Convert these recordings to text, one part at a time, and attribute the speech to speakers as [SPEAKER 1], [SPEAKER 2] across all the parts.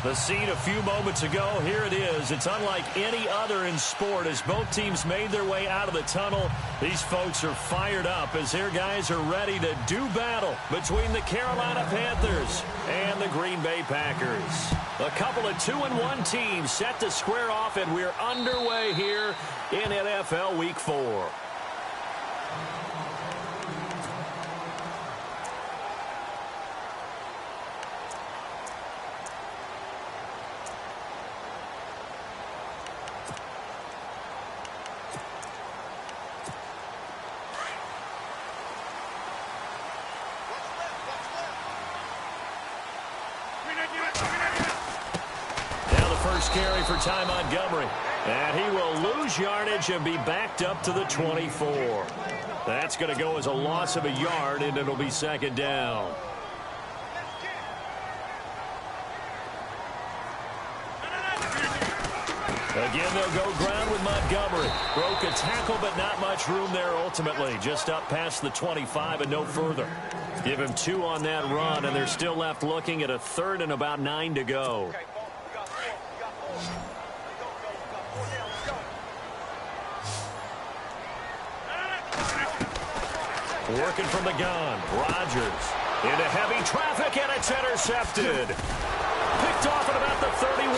[SPEAKER 1] The scene a few moments ago, here it is. It's unlike any other in sport as both teams made their way out of the tunnel. These folks are fired up as their guys are ready to do battle between the Carolina Panthers and the Green Bay Packers. A couple of 2-1 teams set to square off, and we're underway here in NFL Week 4. Carry for Ty Montgomery, and he will lose yardage and be backed up to the 24. That's going to go as a loss of a yard, and it'll be second down. Again, they'll go ground with Montgomery. Broke a tackle, but not much room there ultimately. Just up past the 25 and no further. Give him 2 on that run, and they're still left looking at a 3rd and about 9 to go. Working from the gun. Rodgers into heavy traffic, and it's intercepted. Picked off at about the 31.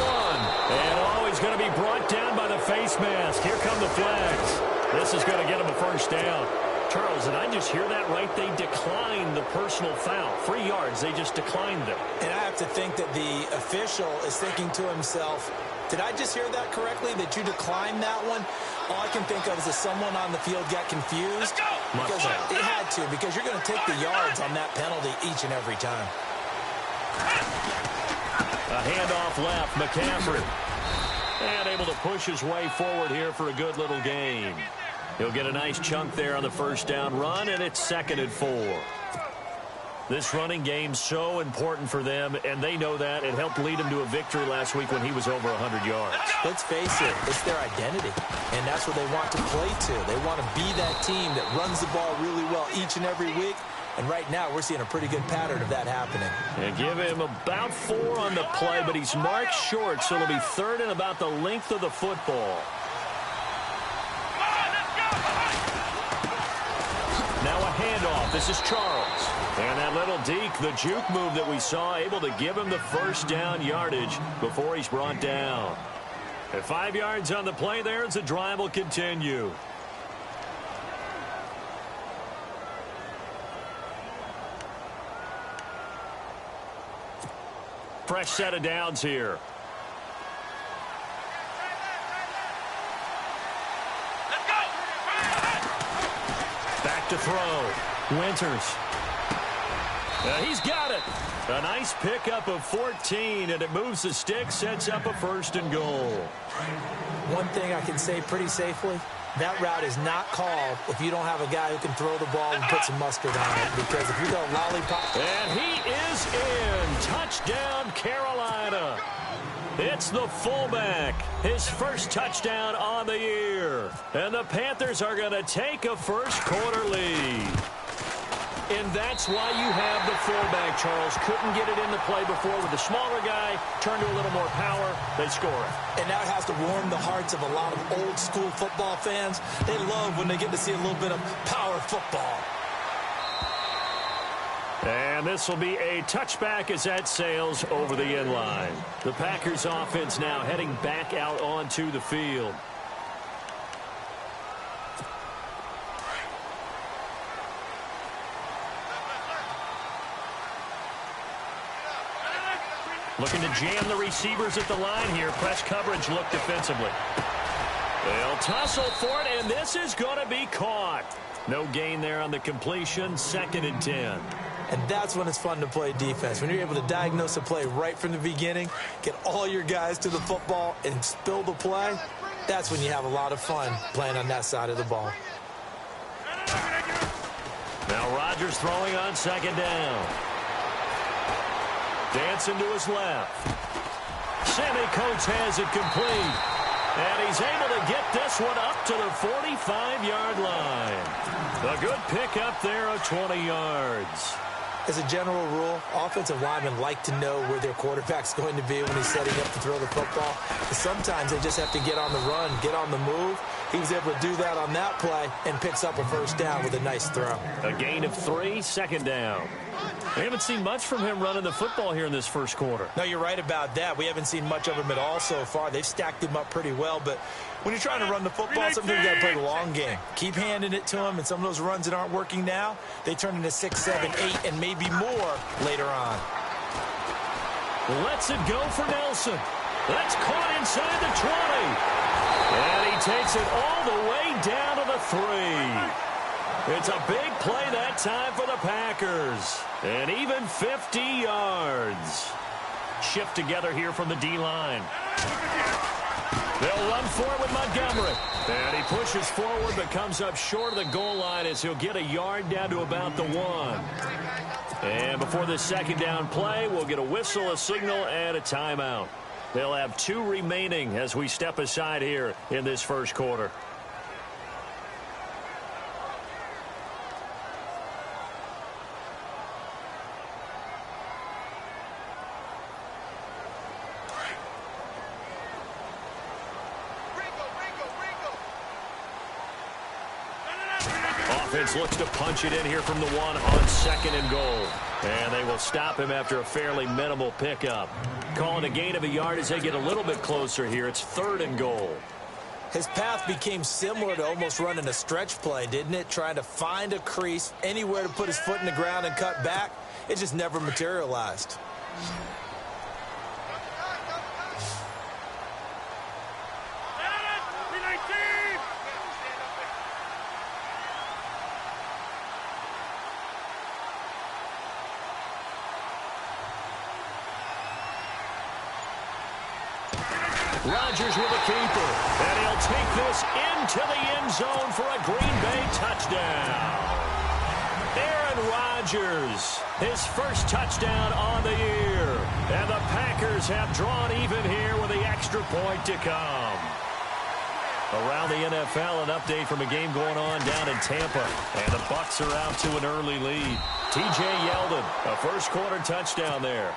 [SPEAKER 1] And he's going to be brought down by the face mask. Here come the flags. This is going to get him a first down. Charles, did I just hear that right? They declined the personal foul. 3 yards, they just declined them.
[SPEAKER 2] And I have to think that the official is thinking to himself, did I just hear that correctly, that you declined that one? All I can think of is that someone on the field got confused. Because it had to, because you're going to take the yards on that penalty each and every time.
[SPEAKER 1] A handoff left, McCaffrey. And able to push his way forward here for a good little gain. He'll get a nice chunk there on the first down run, and it's 2nd and 4. This running game's so important for them, and they know that. It helped lead him to a victory last week when he was over 100 yards.
[SPEAKER 2] Let's face it, it's their identity, and that's what they want to play to. They want to be that team that runs the ball really well each and every week, and right now we're seeing a pretty good pattern of that happening.
[SPEAKER 1] And give him about 4 on the play, but he's marked short, so it'll be 3rd and about the length of the football. Now a handoff. This is Charles. And that little deke, the juke move that we saw, able to give him the first down yardage before he's brought down. At 5 yards on the play there as the drive will continue. Fresh set of downs here. Back to throw. Winters. He's got it. A nice pickup of 14, and it moves the stick, sets up a 1st and goal.
[SPEAKER 2] One thing I can say pretty safely, that route is not called if you don't have a guy who can throw the ball and put some mustard on it. Because if you go lollipop...
[SPEAKER 1] And he is in. Touchdown, Carolina. It's the fullback. His first touchdown on the year. And the Panthers are going to take a first-quarter lead. And that's why you have the fullback, Charles. Couldn't get it into play before with the smaller guy. Turned to a little more power. They score it.
[SPEAKER 2] And that has to warm the hearts of a lot of old-school football fans. They love when they get to see a little bit of power football.
[SPEAKER 1] And this will be a touchback as that sails over the end line. The Packers offense now heading back out onto the field. Looking to jam the receivers at the line here. Press coverage look defensively. They'll tussle for it, and this is going to be caught. No gain there on the completion. 2nd and 10.
[SPEAKER 2] And that's when it's fun to play defense. When you're able to diagnose a play right from the beginning, get all your guys to the football, and spill the play, that's when you have a lot of fun playing on that side of the ball.
[SPEAKER 1] Now Rodgers throwing on 2nd down. Dancing to his left. Sammy Coates has it complete. And he's able to get this one up to the 45-yard line. A good pickup there of 20 yards.
[SPEAKER 2] As a general rule, offensive linemen like to know where their quarterback's going to be when he's setting up to throw the football. But sometimes they just have to get on the run, get on the move. He was able to do that on that play and picks up a first down with a nice throw.
[SPEAKER 1] A gain of 3, second down. We haven't seen much from him running the football here in this first quarter.
[SPEAKER 2] No, you're right about that. We haven't seen much of him at all so far. They've stacked him up pretty well, but when you're trying to run the football, sometimes you got to play the long game. Keep handing it to him, and some of those runs that aren't working now, they turn into 6, 7, 8, and maybe more later on.
[SPEAKER 1] Lets it go for Nelson. That's caught inside the 20. And he takes it all the way down to the 3. It's a big play that time for the Packers. And even 50 yards. Shift together here from the D-line. They'll run forward with Montgomery. And he pushes forward but comes up short of the goal line as he'll get a yard down to about the 1. And before this second down play, we'll get a whistle, a signal, and a timeout. They'll have 2 remaining as we step aside here in this first quarter. Offense looks to punch it in here from the 1 on second and goal. And they will stop him after a fairly minimal pickup. Calling a gain of a yard as they get a little bit closer here. It's 3rd and goal.
[SPEAKER 2] His path became similar to almost running a stretch play, didn't it? Trying to find a crease, anywhere to put his foot in the ground and cut back. It just never materialized.
[SPEAKER 1] Rodgers with a keeper, and he'll take this into the end zone for a Green Bay touchdown. Aaron Rodgers, his first touchdown on the year, and the Packers have drawn even here with the extra point to come. Around the NFL, an update from a game going on down in Tampa, and the Bucs are out to an early lead. T.J. Yeldon, a first quarter touchdown there.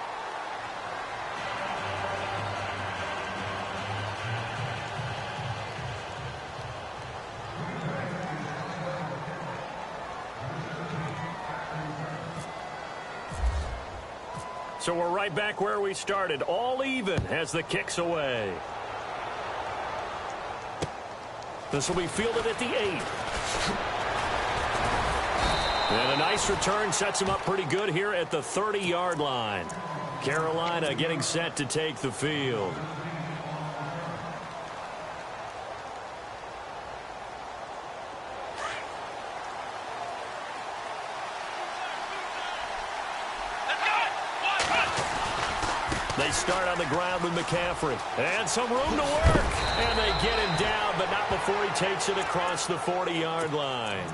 [SPEAKER 1] So we're right back where we started, all even as the kick's away. This will be fielded at the 8. And a nice return sets him up pretty good here at the 30-yard line. Carolina getting set to take the field. They start on the ground with McCaffrey. And some room to work. And they get him down, but not before he takes it across the 40-yard line.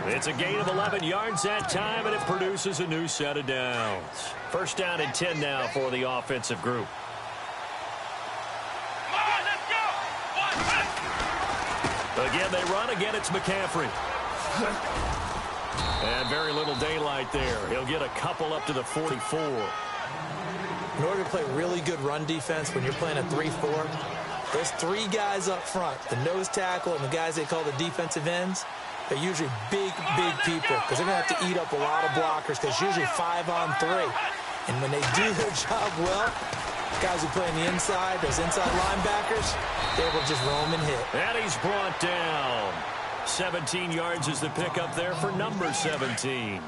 [SPEAKER 1] It's a gain of 11 yards that time, and it produces a new set of downs. First down and 10 now for the offensive group. Again, they run. Again, it's McCaffrey. And very little daylight there. He'll get a couple up to the 44.
[SPEAKER 2] In order to play really good run defense when you're playing a 3-4, there's 3 guys up front, the nose tackle and the guys they call the defensive ends. They're usually big, big people because they're going to have to eat up a lot of blockers because usually 5 on 3. And when they do their job well, guys who play on the inside, those inside linebackers, they're able to just roam and hit.
[SPEAKER 1] And he's brought down. 17 yards is the pickup there for number 17.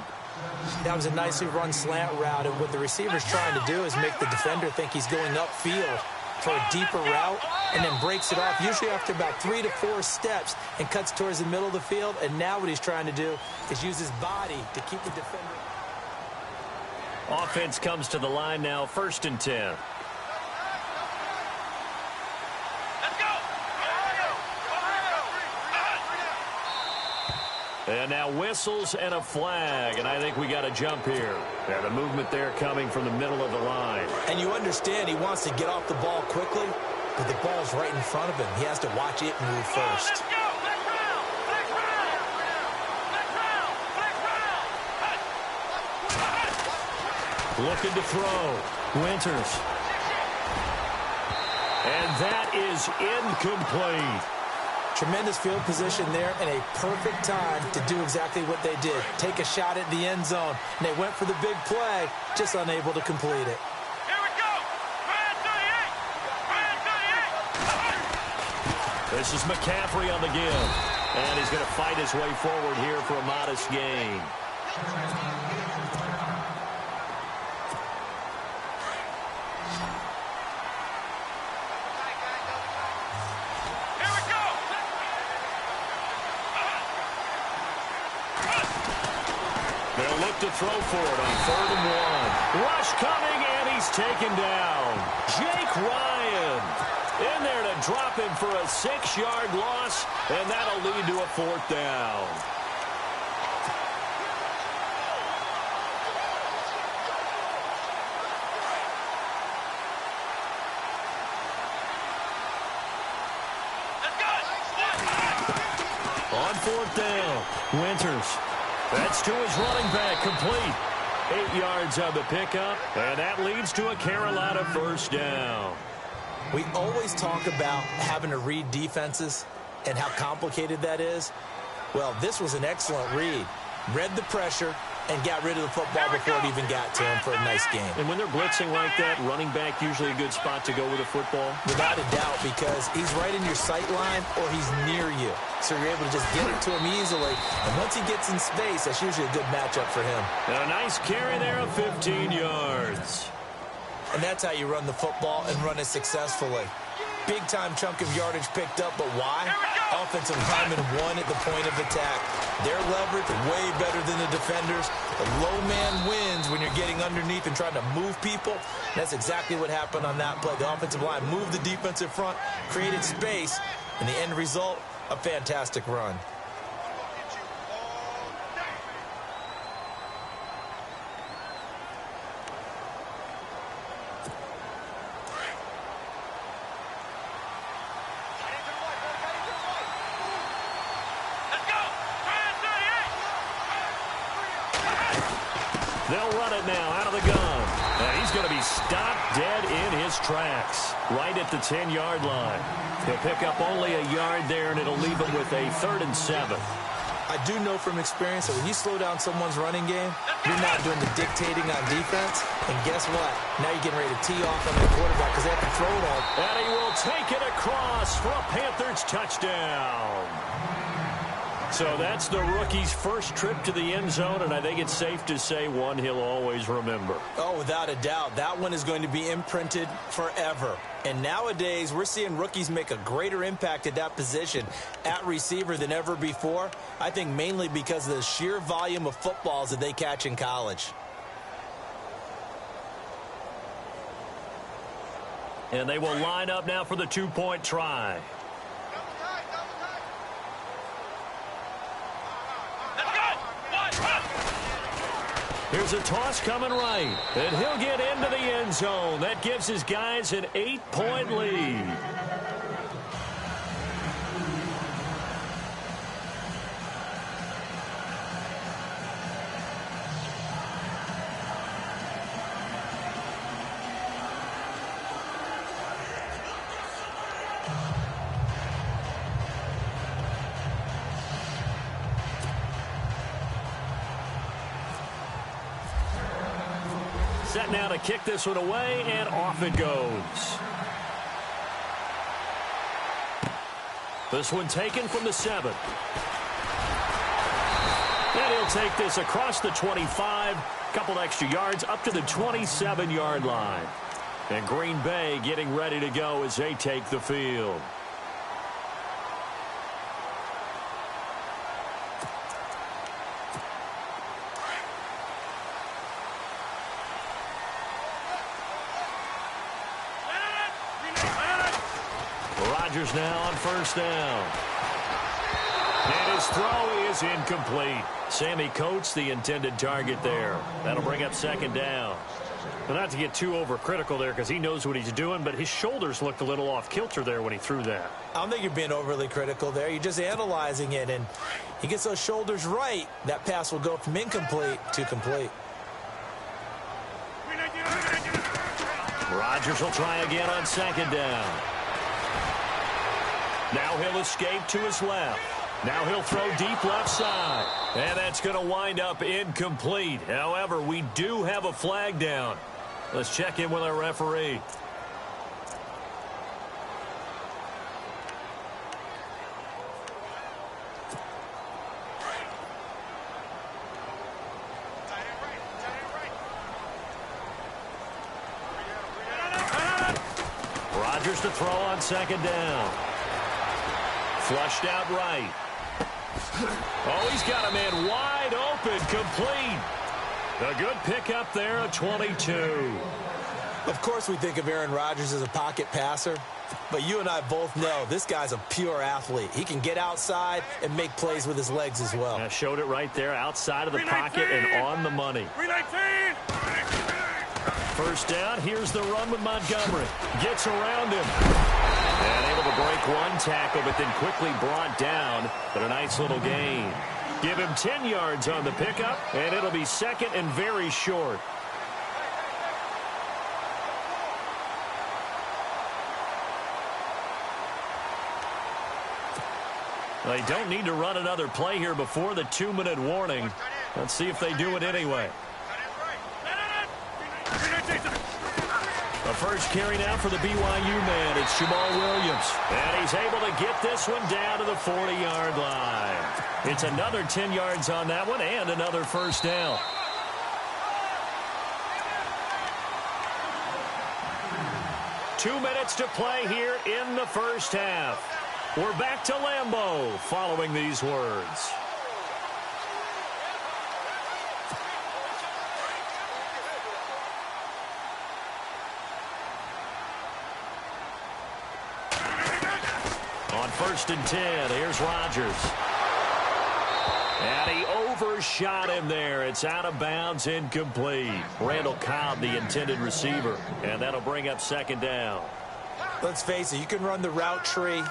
[SPEAKER 2] That was a nicely run slant route, and what the receiver's trying to do is make the defender think he's going upfield for a deeper route and then breaks it off, usually after about 3 to 4 steps, and cuts towards the middle of the field. And now what he's trying to do is use his body to keep the defender.
[SPEAKER 1] Offense comes to the line now, 1st and 10. And now whistles and a flag, and I think we got a jump here. And a movement there coming from the middle of the line.
[SPEAKER 2] And you understand he wants to get off the ball quickly, but the ball's right in front of him. He has to watch it move first.
[SPEAKER 1] Looking to throw. Winters. And that is incomplete.
[SPEAKER 2] Tremendous field position there and a perfect time to do exactly what they did. Take a shot at the end zone. And they went for the big play, just unable to complete it.
[SPEAKER 3] Here we go.
[SPEAKER 1] This is McCaffrey on the give. And he's going to fight his way forward here for a modest gain. They'll look to throw for it on 3rd and 1. Rush coming, and he's taken down. Jake Ryan in there to drop him for a 6-yard loss, and that'll lead to a 4th down. On 4th down, Winters. That's to his running back, complete. 8 yards on the pickup, and that leads to a Carolina 1st down.
[SPEAKER 2] We always talk about having to read defenses and how complicated that is. Well, this was an excellent read. Read the pressure and got rid of the football before it even got to him for a nice game.
[SPEAKER 1] And when they're blitzing like that, running back usually a good spot to go with a football?
[SPEAKER 2] Without a doubt, because he's right in your sight line or he's near you. So you're able to just get it to him easily. And once he gets in space, that's usually a good matchup for him.
[SPEAKER 1] A nice carry there of 15 yards.
[SPEAKER 2] And that's how you run the football and run it successfully. Big-time chunk of yardage picked up, but why? Offensive lineman won at the point of attack. Their leverage way better than the defenders. The low man wins when you're getting underneath and trying to move people. That's exactly what happened on that play. The offensive line moved the defensive front, created space, and the end result, a fantastic run.
[SPEAKER 1] They'll run it now out of the gun. And he's going to be stopped dead in his tracks, right at the 10-yard line. He'll pick up only a yard there, and it'll leave him with a 3rd and 7.
[SPEAKER 2] I do know from experience that when you slow down someone's running game, you're not doing the dictating on defense. And guess what? Now you're getting ready to tee off on the quarterback because they have to throw it all.
[SPEAKER 1] And he will take it across for a Panthers touchdown. So that's the rookie's first trip to the end zone, and I think it's safe to say one he'll always remember.
[SPEAKER 2] Oh, without a doubt. That one is going to be imprinted forever. And nowadays, we're seeing rookies make a greater impact at that position at receiver than ever before. I think mainly because of the sheer volume of footballs that they catch in college.
[SPEAKER 1] And they will line up now for the 2-point try. Here's a toss coming right, and he'll get into the end zone. That gives his guys an 8-point lead. Set now to kick this one away, and off it goes. This one taken from the 7. And he'll take this across the 25, couple extra yards up to the 27-yard line. And Green Bay getting ready to go as they take the field. Rodgers now on 1st down. And his throw is incomplete. Sammy Coates, the intended target there. That'll bring up 2nd down. Well, not to get too overcritical there because he knows what he's doing, but his shoulders looked a little off kilter there when he threw that.
[SPEAKER 2] I don't think you're being overly critical there. You're just analyzing it, and he gets those shoulders right. That pass will go from incomplete to complete.
[SPEAKER 1] Rodgers will try again on second down. Now he'll escape to his left. Now he'll throw deep left side. And that's going to wind up incomplete. However, we do have a flag down. Let's check in with our referee. Rodgers to throw on second down. Flushed out right. Oh, he's got a man wide open, complete. A good pickup there, a 22.
[SPEAKER 2] Of course we think of Aaron Rodgers as a pocket passer, but you and I both know this guy's a pure athlete. He can get outside and make plays with his legs as well.
[SPEAKER 1] I showed it right there, outside of the pocket and on the money.
[SPEAKER 3] 319!
[SPEAKER 1] First down, here's the run with Montgomery. Gets around him. And able to break one tackle, but then quickly brought down. But a nice little gain. Give him 10 yards on the pickup, and it'll be second and very short. They don't need to run another play here before the 2-minute warning. Let's see if they do it anyway. The first carry now for the BYU man. It's Jamal Williams. And he's able to get this one down to the 40-yard line. It's another 10 yards on that one and another first down. Two minutes to play here in the first half. We're back to Lambeau following these words. On 1st and 10, here's Rodgers. And he overshot him there. It's out of bounds, incomplete. Randall Cobb, the intended receiver. And that'll bring up second down.
[SPEAKER 2] Let's face it, you can run the route tree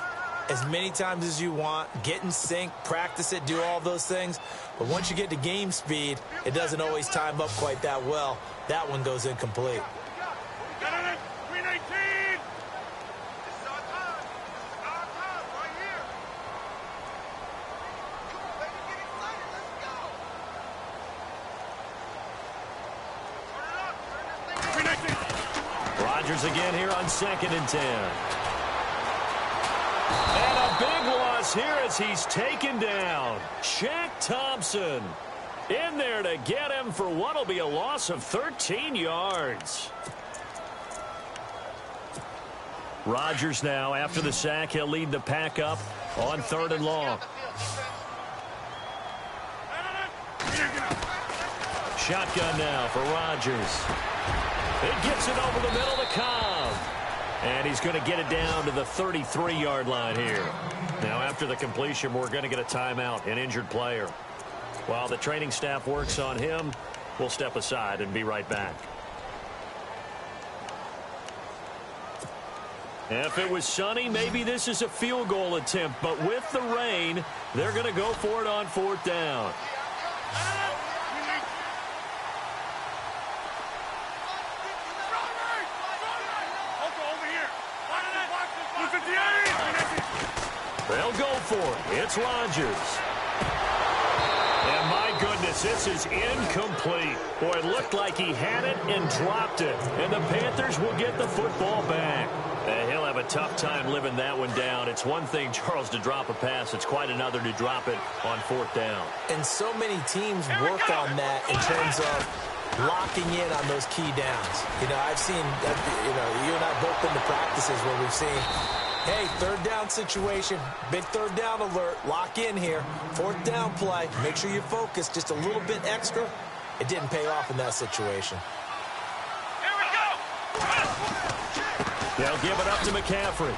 [SPEAKER 2] as many times as you want, get in sync, practice it, do all those things. But once you get to game speed, it doesn't always time up quite that well. That one goes incomplete.
[SPEAKER 3] 319!
[SPEAKER 1] Rodgers again here on 2nd and 10. And a big loss here as he's taken down. Shaq Thompson in there to get him for what will be a loss of 13 yards. Rodgers now, after the sack, he'll lead the pack up on 3rd and long. Shotgun now for Rodgers. It gets it over the middle to Cobb. And he's going to get it down to the 33-yard line here. Now, after the completion, we're going to get a timeout, an injured player. While the training staff works on him, we'll step aside and be right back. If it was sunny, maybe this is a field goal attempt. But with the rain, they're going to go for it on 4th down. They'll go for it. It's Rodgers. And my goodness, this is incomplete. Boy, it looked like he had it and dropped it. And the Panthers will get the football back. And he'll have a tough time living that one down. It's one thing, Charles, to drop a pass. It's quite another to drop it on 4th down.
[SPEAKER 2] And so many teams work on that in terms of locking in on those key downs. You know, I've seen, you and I both been to practices where we've seen, hey, 3rd down situation, big 3rd down alert, lock in here, 4th down play, make sure you focus just a little bit extra. It didn't pay off in that situation.
[SPEAKER 3] Here we go!
[SPEAKER 1] They'll give it up to McCaffrey.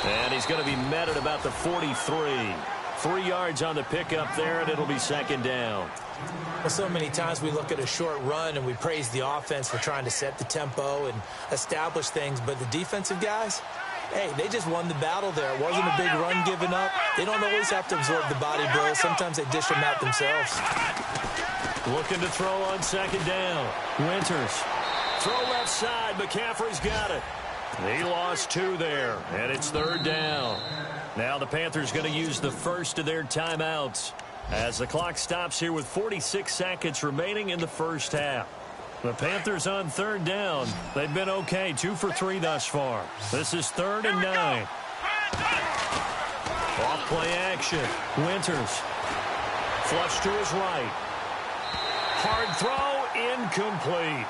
[SPEAKER 1] And he's going to be met at about the 43. 3 yards on the pickup there, and it'll be 2nd down.
[SPEAKER 2] Well, so many times we look at a short run and we praise the offense for trying to set the tempo and establish things, but the defensive guys, hey, they just won the battle there. It wasn't a big run given up. They don't always have to absorb the body blows. Sometimes they dish them out themselves.
[SPEAKER 1] Looking to throw on 2nd down. Winters. Throw left outside. McCaffrey's got it. He lost 2 there, and it's 3rd down. Now the Panthers going to use the first of their timeouts as the clock stops here with 46 seconds remaining in the first half. The Panthers on 3rd down. They've been okay, 2 for 3 thus far. This is 3rd and 9. Off play action. Winters. Flush to his right. Hard throw, incomplete.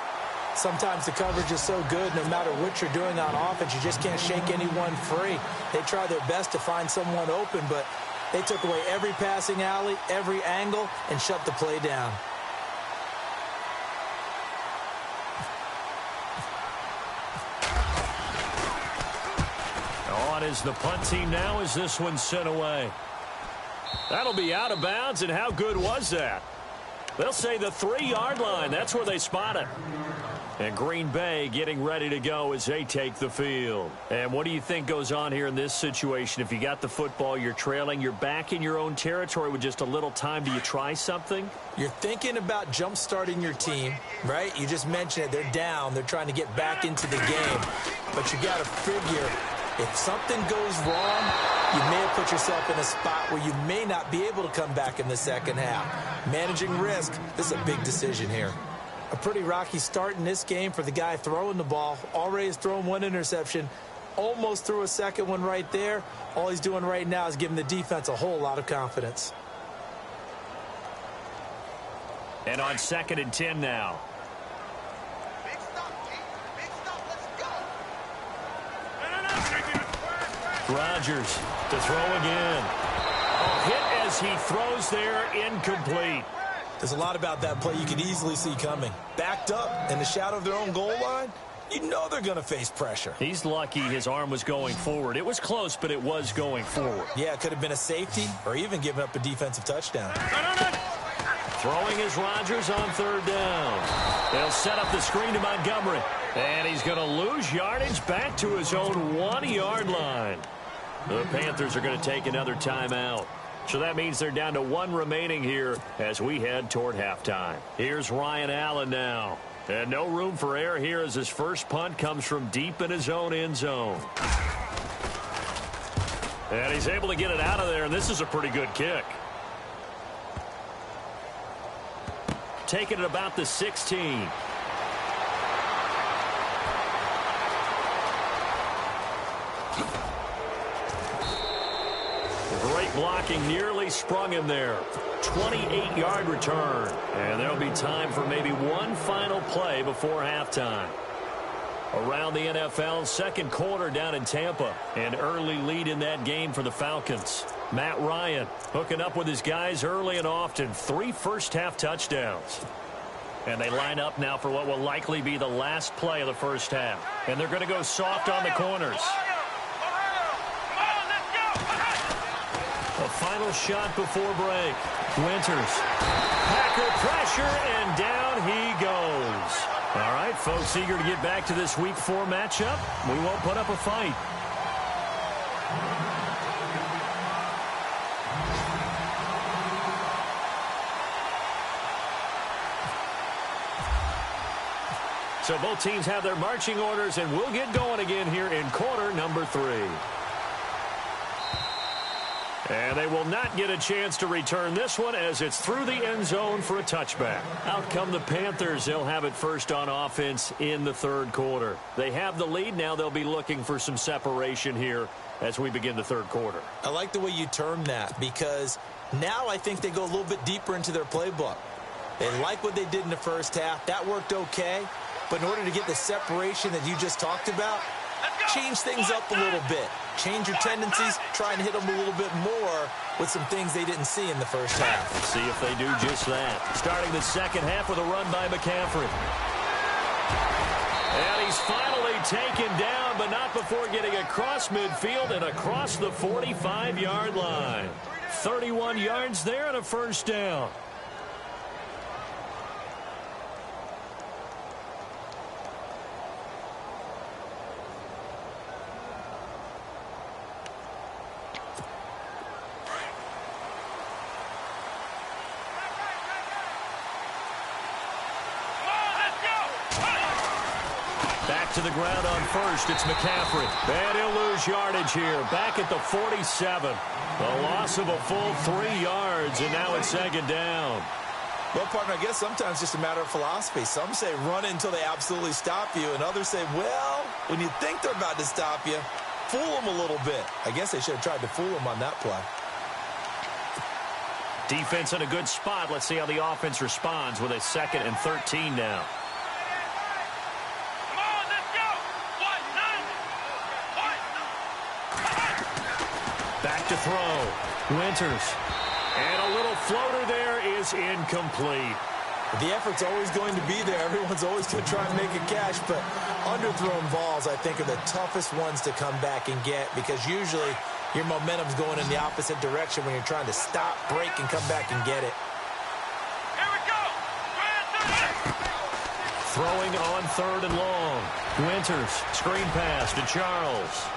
[SPEAKER 2] Sometimes the coverage is so good, no matter what you're doing on offense, you just can't shake anyone free. They try their best to find someone open, but they took away every passing alley, every angle, and shut the play down.
[SPEAKER 1] On is the punt team now as this one's sent away. That'll be out of bounds, and how good was that? They'll say the 3-yard line. That's where they spot it. And Green Bay getting ready to go as they take the field. And what do you think goes on here in this situation? If you got the football, you're trailing, you're back in your own territory with just a little time. Do you try something?
[SPEAKER 2] You're thinking about jump-starting your team, right? You just mentioned it. They're down. They're trying to get back into the game. But you got to figure, if something goes wrong, you may have put yourself in a spot where you may not be able to come back in the second half. Managing risk, this is a big decision here. A pretty rocky start in this game for the guy throwing the ball. Already has thrown 1 interception. Almost threw a second one right there. All he's doing right now is giving the defense a whole lot of confidence.
[SPEAKER 1] And on 2nd and 10 now.
[SPEAKER 3] Big stop, G. Big stop. Let's go.
[SPEAKER 1] Rodgers to throw again. A hit as he throws there, incomplete.
[SPEAKER 2] There's a lot about that play you could easily see coming. Backed up in the shadow of their own goal line, you know they're going to face pressure.
[SPEAKER 1] He's lucky his arm was going forward. It was close, but it was going forward.
[SPEAKER 2] Yeah, it could have been a safety or even giving up a defensive touchdown.
[SPEAKER 1] Throwing is Rodgers on 3rd down. They'll set up the screen to Montgomery. And he's going to lose yardage back to his own 1-yard line. The Panthers are going to take another timeout. So that means they're down to 1 remaining here as we head toward halftime. Here's Ryan Allen now. And no room for error here as his first punt comes from deep in his own end zone. And he's able to get it out of there, and this is a pretty good kick. Taking it about the 16. Great blocking, nearly sprung him there. 28-yard return. And there'll be time for maybe one final play before halftime. Around the NFL, 2nd quarter down in Tampa. An early lead in that game for the Falcons. Matt Ryan hooking up with his guys early and often. 3 first-half touchdowns. And they line up now for what will likely be the last play of the first half. And they're going to go soft on the corners. A final shot before break. Winters. Packer pressure, and down he goes. All right, folks, eager to get back to this Week 4 matchup. We won't put up a fight. So both teams have their marching orders, and we'll get going again here in quarter number 3. And they will not get a chance to return this one as it's through the end zone for a touchback. Out come the Panthers. They'll have it first on offense in the 3rd quarter. They have the lead. Now they'll be looking for some separation here as we begin the 3rd quarter.
[SPEAKER 2] I like the way you term that because now I think they go a little bit deeper into their playbook. They like what they did in the first half. That worked okay. But in order to get the separation that you just talked about, change things up a little bit. Change your tendencies, try and hit them a little bit more with some things they didn't see in the first half.
[SPEAKER 1] See if they do just that. Starting the second half with a run by McCaffrey. And he's finally taken down, but not before getting across midfield and across the 45-yard line. 31 yards there and a first down. to the ground on first. It's McCaffrey. And he'll lose yardage here. Back at the 47. A loss of a full 3 yards, and now it's second down.
[SPEAKER 2] Well, partner, I guess sometimes it's just a matter of philosophy. Some say run until they absolutely stop you, and others say, well, when you think they're about to stop you, fool them a little bit. I guess they should have tried to fool them on that play.
[SPEAKER 1] Defense in a good spot. Let's see how the offense responds with a 2nd and 13 now.
[SPEAKER 3] Come on, let's go.
[SPEAKER 1] Back to throw. Winters. And a little floater there is incomplete.
[SPEAKER 2] The effort's always going to be there. Everyone's always going to try and make a catch, but underthrown balls, I think, are the toughest ones to come back and get because usually your momentum's going in the opposite direction when you're trying to stop, break, and come back and get it.
[SPEAKER 3] Here we go.
[SPEAKER 1] Throwing on 3rd and long. Winters, screen pass to Charles.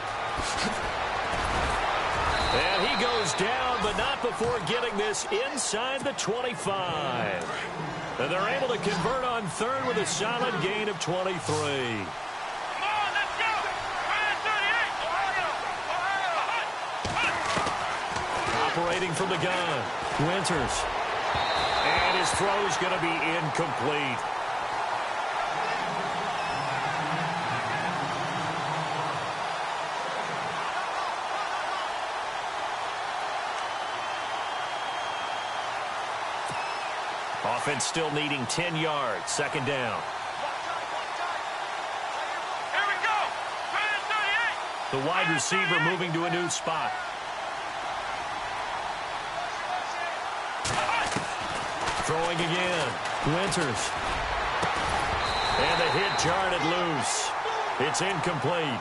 [SPEAKER 1] And he goes down, but not before getting this inside the 25. And they're able to convert on 3rd with a solid gain of 23.
[SPEAKER 3] Come on, let's go.
[SPEAKER 1] Operating from the gun. Winters. And his throw's going to be incomplete. Offense still needing 10 yards. Second down.
[SPEAKER 3] Here we go. 38.
[SPEAKER 1] The wide receiver moving to a new spot. Throwing again. Winters. And the hit jarred loose. It's incomplete.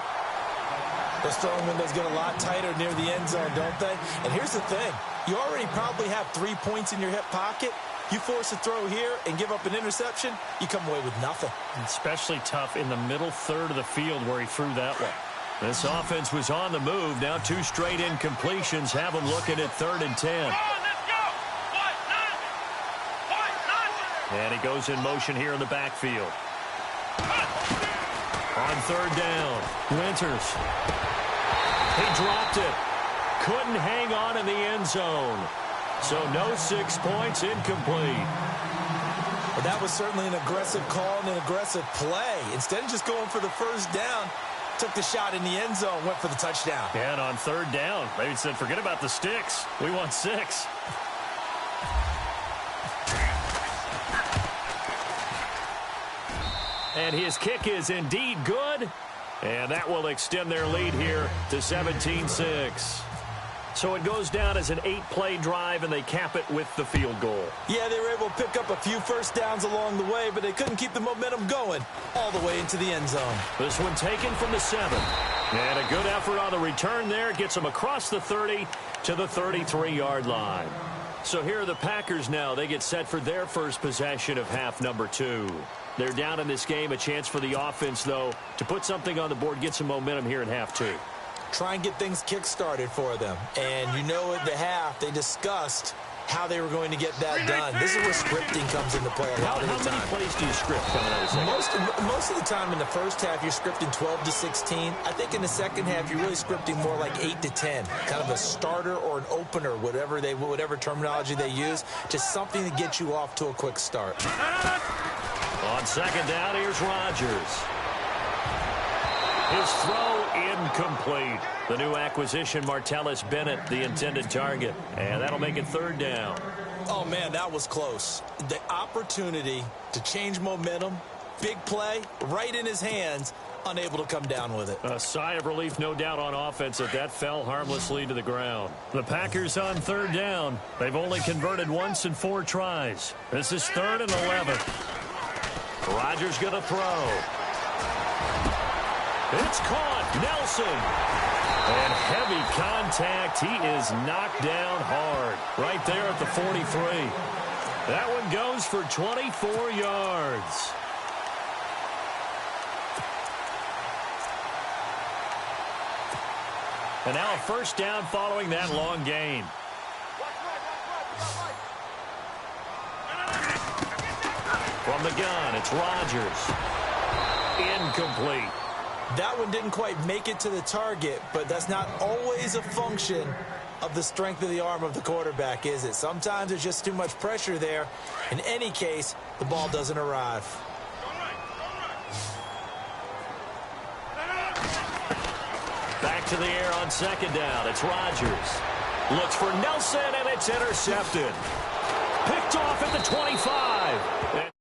[SPEAKER 2] Those throwing windows get a lot tighter near the end zone, don't they? And here's the thing. You already probably have 3 points in your hip pocket. You force a throw here and give up an interception, you come away with nothing.
[SPEAKER 1] Especially tough in the middle third of the field where he threw that one. This offense was on the move. Now 2 straight incompletions have them looking at 3rd and 10.
[SPEAKER 3] Come on, let's go.
[SPEAKER 1] And he goes in motion here in the backfield. On 3rd down, Winters. He dropped it. Couldn't hang on in the end zone. So no 6 points, incomplete.
[SPEAKER 2] Well, that was certainly an aggressive call and an aggressive play. Instead of just going for the first down, took the shot in the end zone, went for the touchdown.
[SPEAKER 1] And on 3rd down, they said, forget about the sticks. We want 6. And his kick is indeed good. And that will extend their lead here to 17-6. So it goes down as an 8-play drive, and they cap it with the field goal.
[SPEAKER 2] Yeah, they were able to pick up a few first downs along the way, but they couldn't keep the momentum going all the way into the end zone.
[SPEAKER 1] This one taken from the 7. And a good effort on the return there. Gets them across the 30 to the 33-yard line. So here are the Packers now. They get set for their first possession of half number 2. They're down in this game. A chance for the offense, though, to put something on the board, get some momentum here in half 2.
[SPEAKER 2] Try and get things kick-started for them. And you know at the half, they discussed how they were going to get that done. This is where scripting comes into play a lot of the time.
[SPEAKER 1] How many plays do you script coming out of the second?
[SPEAKER 2] Most of the time in the first half, you're scripting 12 to 16. I think in the second half, you're really scripting more like 8 to 10. Kind of a starter or an opener, whatever terminology they use. Just something to get you off to a quick start.
[SPEAKER 1] On second down, here's Rodgers. His throw incomplete. The new acquisition, Martellus Bennett, the intended target. And that'll make it 3rd down.
[SPEAKER 2] Oh, man, that was close. The opportunity to change momentum, big play, right in his hands, unable to come down with it.
[SPEAKER 1] A sigh of relief, no doubt, on offense that fell harmlessly to the ground. The Packers on 3rd down. They've only converted once in 4 tries. This is 3rd and 11. Rodgers going to throw. It's caught. Nelson. And heavy contact. He is knocked down hard. Right there at the 43. That one goes for 24 yards. And now a first down following that long gain. From the gun, it's Rodgers. Incomplete.
[SPEAKER 2] That one didn't quite make it to the target, but that's not always a function of the strength of the arm of the quarterback, is it? Sometimes there's just too much pressure there. In any case, the ball doesn't arrive.
[SPEAKER 1] Back to the air on second down. It's Rodgers. Looks for Nelson, and it's intercepted. Picked off at the 25.